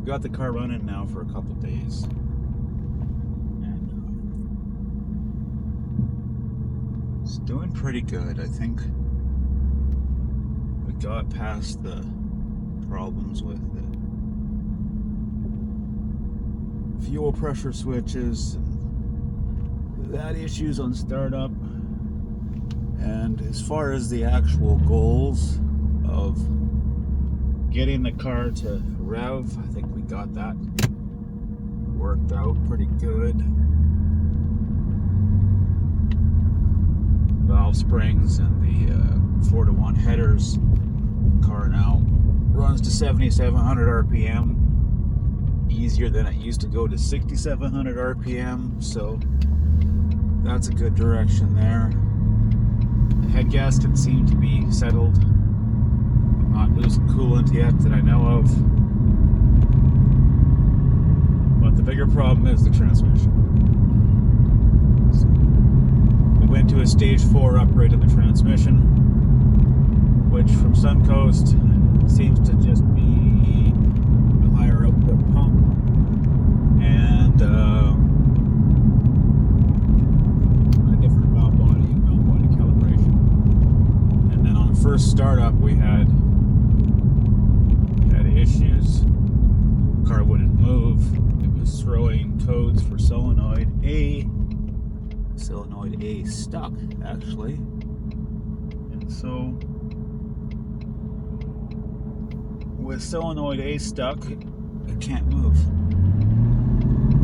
we've got the car running now for a couple days. And it's doing pretty good. I think we got past the problems with the fuel pressure switches and that issues on startup. And as far as the actual goals of getting the car to rev, I think we got that worked out pretty good. Valve springs and the 4-to-1 headers. Car now runs to 7,700 RPM, easier than it used to go to 6,700 RPM, so that's a good direction there. The head gasket seemed to be settled. I'm not losing coolant yet that I know of. But the bigger problem is the transmission. So we went to a stage 4 upgrade of the transmission, which from Suncoast seems to just be a higher output pump and a different valve body and valve body calibration. And then on the first startup we had issues. The car wouldn't move. It was throwing codes for solenoid A. Solenoid A stuck, actually. And so with solenoid A stuck, it can't move.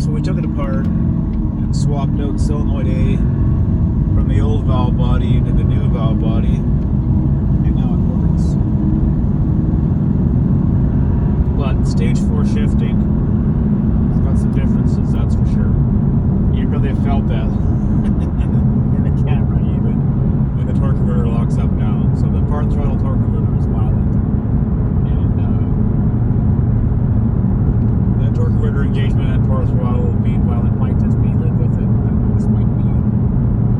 So we took it apart and swapped out solenoid A from the old valve body into the new valve body, and now it works. But stage 4 shifting, it's got some differences, that's for sure. You really felt that in the camera even when the torque converter locks up now. So the part throttle torque converter is violent. Torque converter engagement at part throttle being violent might just be live with it. This might be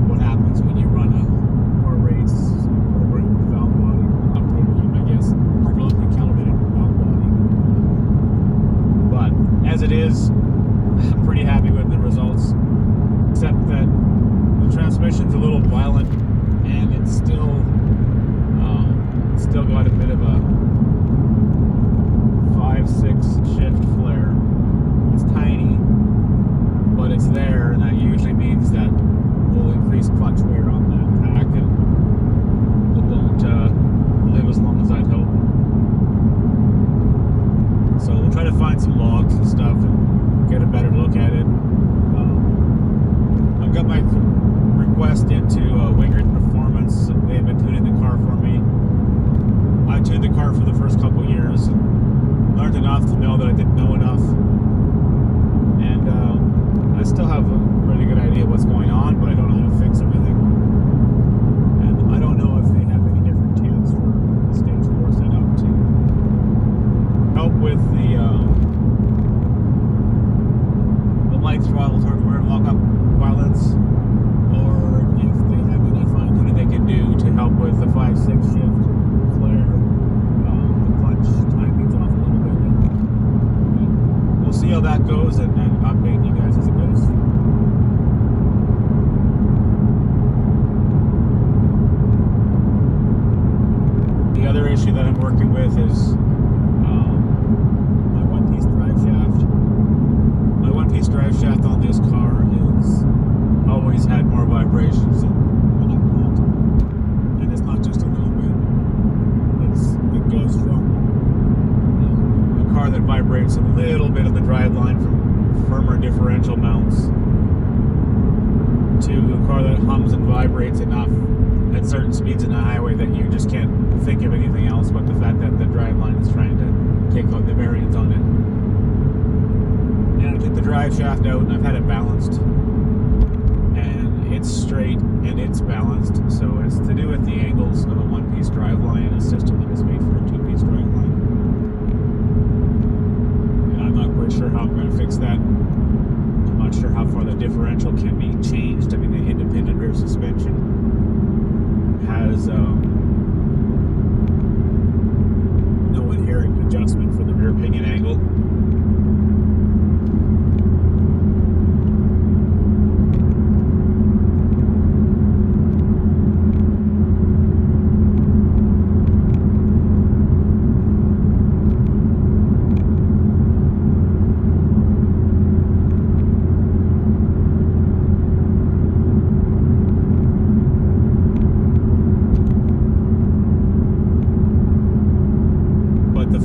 what happens when you run a car race over a valve body, not program, I guess, properly calibrated valve body. But as it is, I'm pretty happy with the results, except that the transmission's a little violent and it's still got a bit of a 5-6 shift flare. It's tiny, but it's there, and that usually means that we'll increase clutch wear on that pack, and it won't live as long as I'd hope. So we'll try to find some logs and stuff and get a better look at it. I've got my request into Wingrid Performance. They've been tuning the car for me. I tuned the car for the first couple years and learned enough to know that I didn't know enough. And I still have a really good idea what's going on, but I don't know how to fix everything. And I don't know if they have any different tunes for the stage 4 setup to help with the light throttle torque converter lockup violence, or if they have any fine tuning they can do to help with the 5-6 shift flare. The clutch timing's off a little bit there. We'll see how that goes and update you guys as it goes. The other issue that I'm working with is my one-piece drive shaft. My one-piece drive shaft on this car is always had more vibrations than I want, and it's not just a little bit. It goes from a car that vibrates a little bit on the drive line from firmer differential mounts to a car that hums and vibrates enough at certain speeds in the highway that you just can't think of anything else but the fact that the drive line is trying to take out the variance on it. And I took the drive shaft out and I've had it balanced, and it's straight and it's balanced, so it's to do with the angles of a one-piece drive line in a system that is made for a two-piece drive line. And I'm not quite sure how I'm going to fix that. I'm not sure how far the differential can be changed. I mean, the independent rear suspension has no inherent adjustment for the rear pinion angle.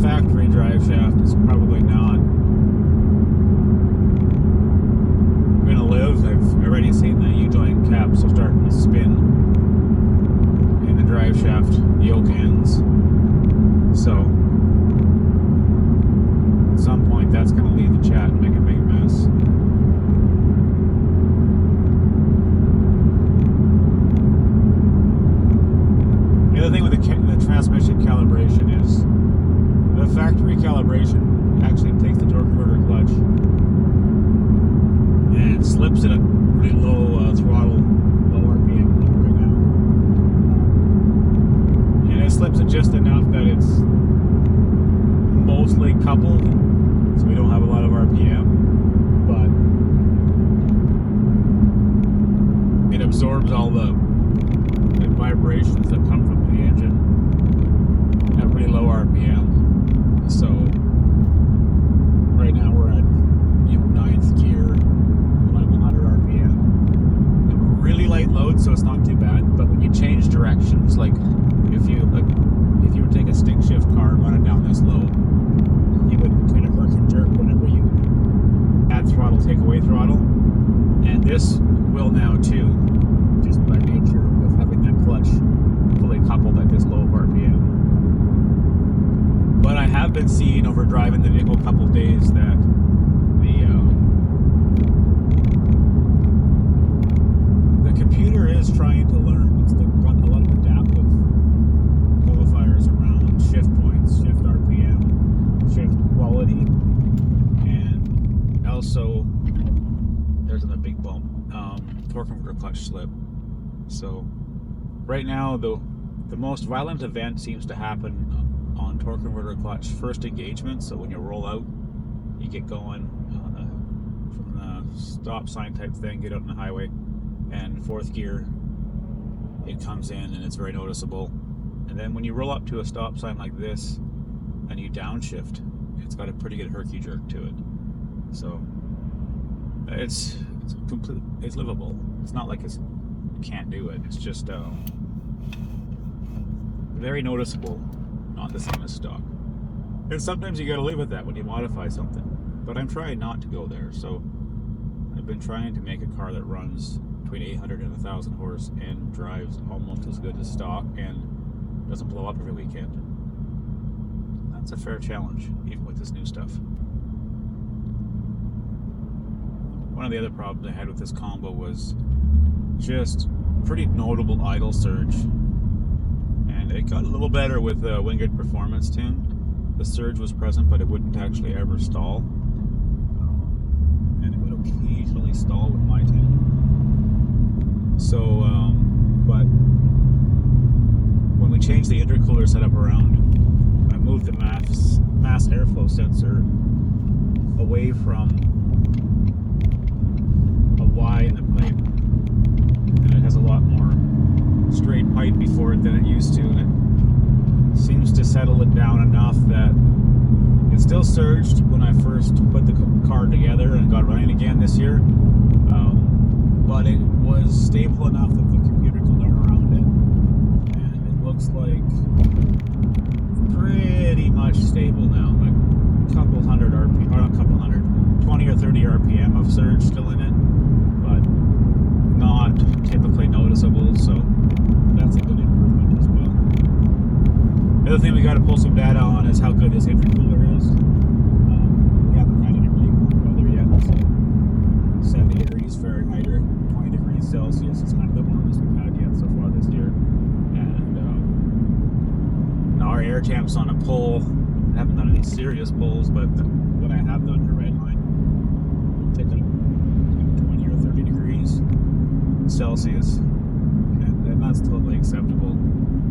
factory drive shaft is probably not gonna live. I've already seen the U-joint caps are starting to spin in the drive shaft yoke ends. So at some point that's gonna leave the chat and make a big mess. The other thing with the transmission calibration is the factory calibration actually takes the torque converter clutch and slips it at pretty low throttle, low RPM right now. And it slips it just enough that it's mostly coupled, so we don't have a lot of RPM, but it absorbs all the vibrations that come from the engine at pretty low RPM. So right now we're at 9th gear, 1100 RPM. And we're really light load, so it's not too bad. But when you change directions, like if you would take a stick shift car and run it down this low, you would kind of herk and jerk whenever you add throttle, take away throttle. And this will now too, just by nature of having that clutch fully coupled at this low RPM. But I have been seeing over driving the vehicle a couple of days that the computer is trying to learn. It's got a lot of adaptive qualifiers around shift points, shift RPM, shift quality, and also there's a big bump, torque converter clutch slip. So right now the most violent event seems to happen on torque converter clutch first engagement. So when you roll out, you get going from the stop sign type thing, get out on the highway, and 4th gear, it comes in and it's very noticeable. And then when you roll up to a stop sign like this and you downshift, it's got a pretty good herky jerk to it. So it's livable. It's not like you can't do it. It's just very noticeable, not the same as stock. And sometimes you gotta live with that when you modify something. But I'm trying not to go there. So I've been trying to make a car that runs between 800 and 1,000 horse and drives almost as good as stock and doesn't blow up every weekend. That's a fair challenge, even with this new stuff. One of the other problems I had with this combo was just pretty notable idle surge. And it got a little better with the Wingard Performance tune. The surge was present, but it wouldn't actually ever stall. And it would occasionally stall with my tune. So, but when we changed the intercooler setup around, I moved the mass airflow sensor away from a Y in the pipe, and it has a lot more straight pipe before it than it used to, and it seems to settle it down enough that it still surged when I first put the car together and got running again this year, but it was stable enough that the computer could learn around it, and it looks like pretty much stable now, like a couple hundred RPM, or not a couple hundred, 20 or 30 RPM of surge still in it, but not typically noticeable, so that's a good improvement as well. The other thing we got to pull some data on is how good this intercooler is. We haven't had any really warm weather yet, so 70 degrees Fahrenheit or 20 degrees Celsius is kind of the warmest we've had yet so far this year. And our air temp's on a pull. I haven't done any serious pulls, but what I have done to redline, take up 20 or 30 degrees Celsius, and that's totally acceptable.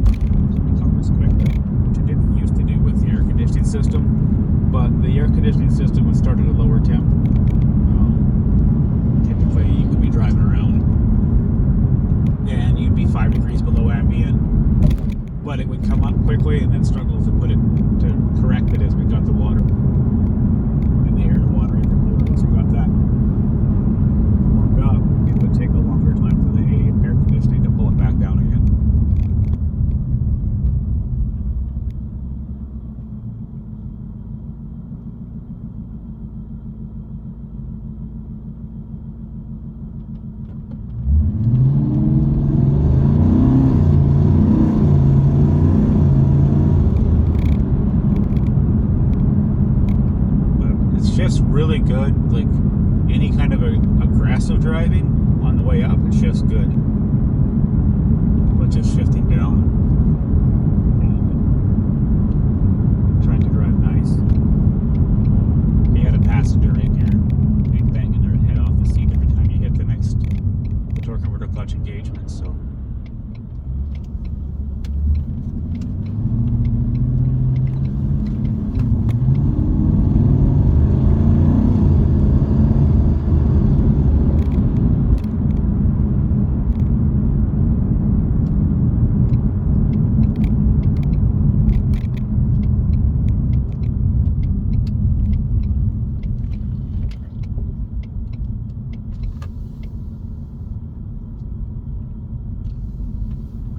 It recovers quickly, which I didn't used to do with the air conditioning system, but the air conditioning system would start at a lower temp. Typically you could be driving around and you'd be 5 degrees below ambient, but it would come up quickly and then struggle to correct it as we got the water and the air to water intercooler. Once we got that warmed up, it would take a longer time for the air conditioning to pull it back down again. shifts really good. Like any kind of aggressive driving on the way up, it shifts good. But just shifting down and trying to drive nice. You got a passenger in here, they banging their head off the seat every time you hit the torque converter clutch engagement. So.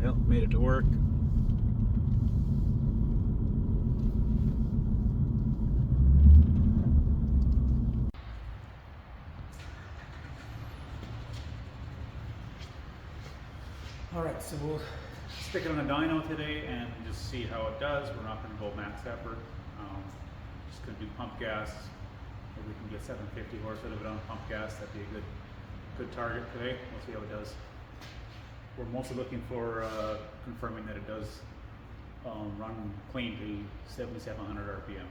Well, made it to work. Alright, so we'll stick it on a dyno today and just see how it does. We're not going to go max effort. Just going to do pump gas. If we can get 750 horse out of it on pump gas, that'd be a good target today. We'll see how it does. We're mostly looking for confirming that it does run clean to 7,700 RPM.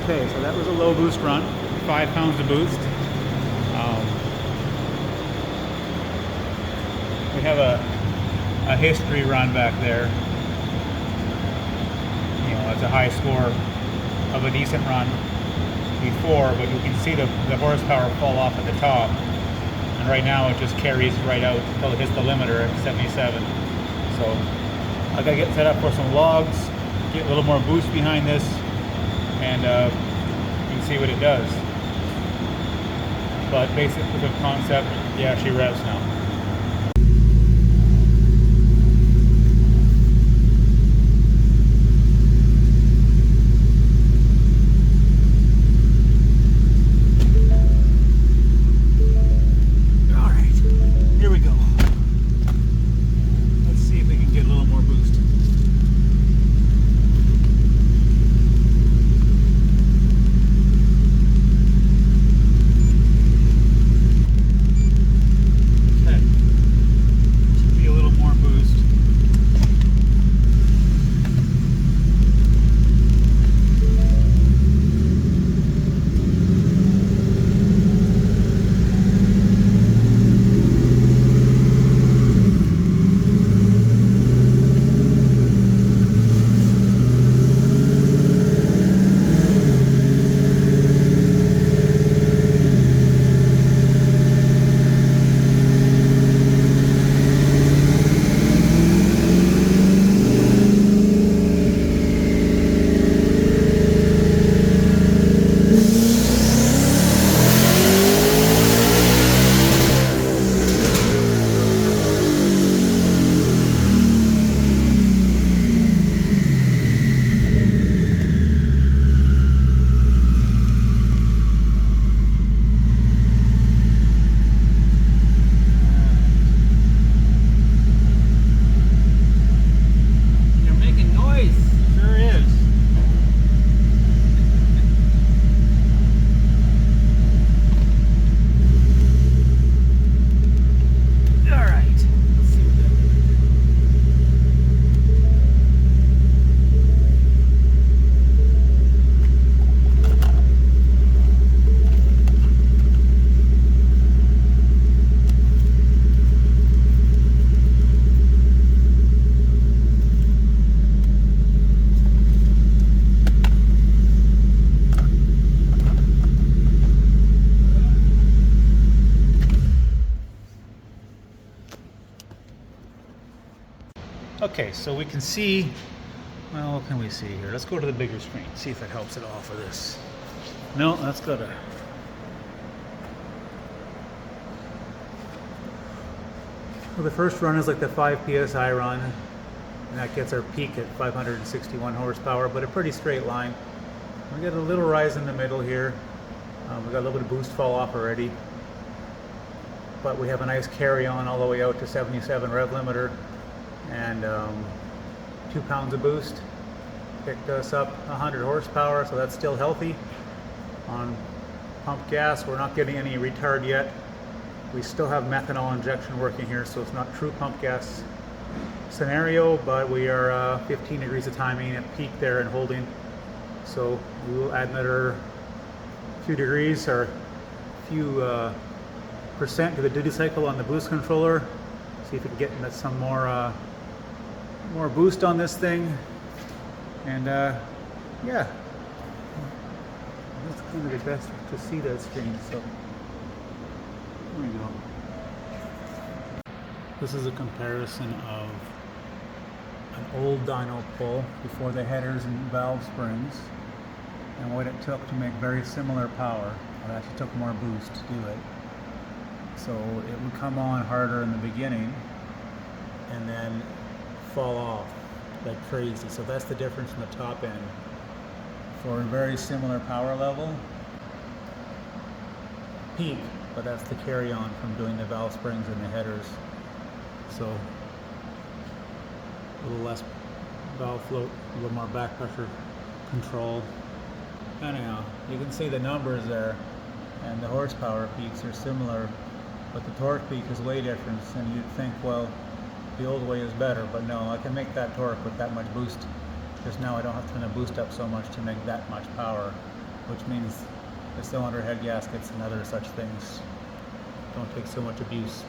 Okay, so that was a low boost run, 5 pounds of boost. We have a history run back there. You know, it's a high score of a decent run before, but you can see the horsepower fall off at the top. And right now it just carries right out until it hits the limiter at 77. So I gotta get set up for some logs, get a little more boost behind this, and you can see what it does. But basic proof of concept, yeah, she revs now. Okay. Okay, so we can see, well, what can we see here? Let's go to the bigger screen, see if it helps at all for this. No, that's got a... Well, the first run is like the 5 psi run, and that gets our peak at 561 horsepower, but a pretty straight line. We get a little rise in the middle here. We got a little bit of boost fall off already, but we have a nice carry on all the way out to 77 rev limiter, and 2 pounds of boost picked us up 100 horsepower, so that's still healthy. On pump gas, we're not getting any retard yet. We still have methanol injection working here, so it's not true pump gas scenario, but we are 15 degrees of timing at peak there and holding. So we will add another few degrees or few percent to the duty cycle on the boost controller. See if we can get some more boost on this thing. And yeah, that's kind of the best to see that screen. So there we go. This is a comparison of an old dyno pull before the headers and valve springs, and what it took to make very similar power. It actually took more boost to do it. So it would come on harder in the beginning and then fall off like crazy. So that's the difference in the top end. For a very similar power level, peak, but that's the carry on from doing the valve springs and the headers. So a little less valve float, a little more back pressure control. Anyhow, you can see the numbers there, and the horsepower peaks are similar, but the torque peak is way different, and you'd think, well, the old way is better, but no, I can make that torque with that much boost. Just now I don't have to turn the boost up so much to make that much power, which means the cylinder head gaskets and other such things don't take so much abuse.